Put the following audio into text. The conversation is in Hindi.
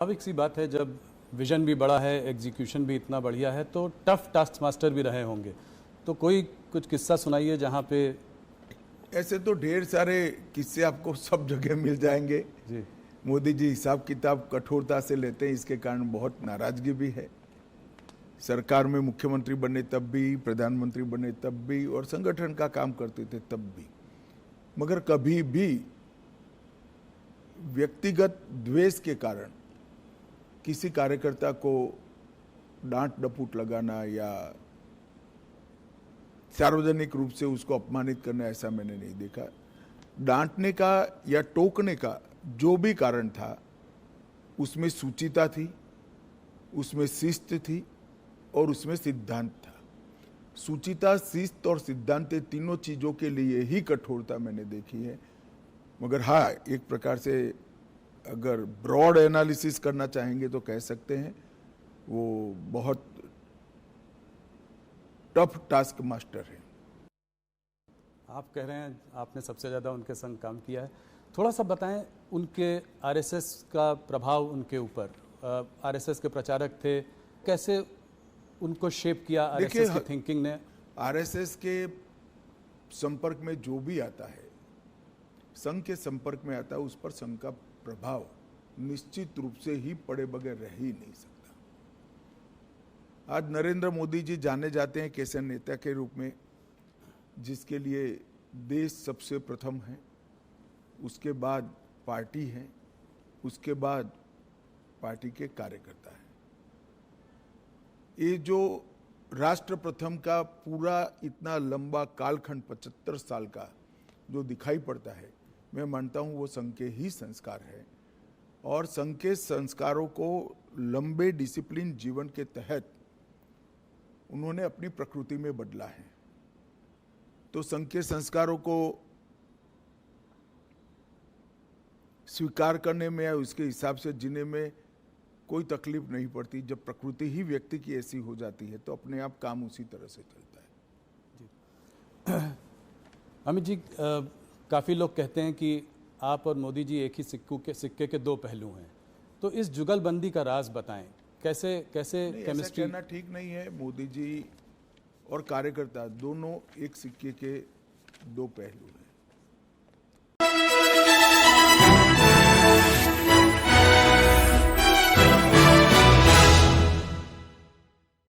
स्वाभाविक सी बात है, जब विजन भी बड़ा है, एग्जीक्यूशन भी इतना बढ़िया है, तो टफ टास्क मास्टर भी रहे होंगे। तो कोई कुछ किस्सा सुनाइए जहाँ पे। ऐसे तो ढेर सारे किस्से आपको सब जगह मिल जाएंगे जी। मोदी जी हिसाब किताब कठोरता से लेते हैं, इसके कारण बहुत नाराजगी भी है। सरकार में मुख्यमंत्री बने तब भी, प्रधानमंत्री बने तब भी, और संगठन का काम करते थे तब भी, मगर कभी भी व्यक्तिगत द्वेष के कारण किसी कार्यकर्ता को डांट डपूट लगाना या सार्वजनिक रूप से उसको अपमानित करना, ऐसा मैंने नहीं देखा। डांटने का या टोकने का जो भी कारण था, उसमें सूचिता थी, उसमें शिस्त थी और उसमें सिद्धांत था। सूचिता, शिस्त और सिद्धांत, तीनों चीजों के लिए ही कठोरता मैंने देखी है। मगर हाँ, एक प्रकार से अगर ब्रॉड एनालिसिस करना चाहेंगे तो कह सकते हैं वो बहुत टफ टास्क मास्टर है। आप कह रहे हैं आपने सबसे ज़्यादा उनके संग काम किया है, थोड़ा सा बताएं उनके आरएसएस का प्रभाव उनके ऊपर। आरएसएस के प्रचारक थे, कैसे उनको शेप किया आरएसएस की थिंकिंग ने? आरएसएस के संपर्क में जो भी आता है, संघ के संपर्क में आता है, उस पर संघ का प्रभाव निश्चित रूप से ही पड़े बगैर रह ही नहीं सकता। आज नरेंद्र मोदी जी जाने जाते हैं कैसे नेता के रूप में, जिसके लिए देश सबसे प्रथम है, उसके बाद पार्टी है, उसके बाद पार्टी के कार्यकर्ता है। ये जो राष्ट्र प्रथम का पूरा इतना लंबा कालखंड 75 साल का जो दिखाई पड़ता है, मैं मानता हूं वो संघ के ही संस्कार है। और संघ के संस्कारों को लंबे डिसिप्लिन जीवन के तहत उन्होंने अपनी प्रकृति में बदला है। तो संघ के संस्कारों को स्वीकार करने में या उसके हिसाब से जीने में कोई तकलीफ नहीं पड़ती। जब प्रकृति ही व्यक्ति की ऐसी हो जाती है तो अपने आप काम उसी तरह से चलता है। जी। अमित जी, काफ़ी लोग कहते हैं कि आप और मोदी जी एक ही सिक्के के दो पहलू हैं, तो इस जुगलबंदी का राज बताएं। कैसे केमिस्ट्री? कहना ठीक नहीं है। मोदी जी और कार्यकर्ता दोनों एक सिक्के के दो पहलू हैं।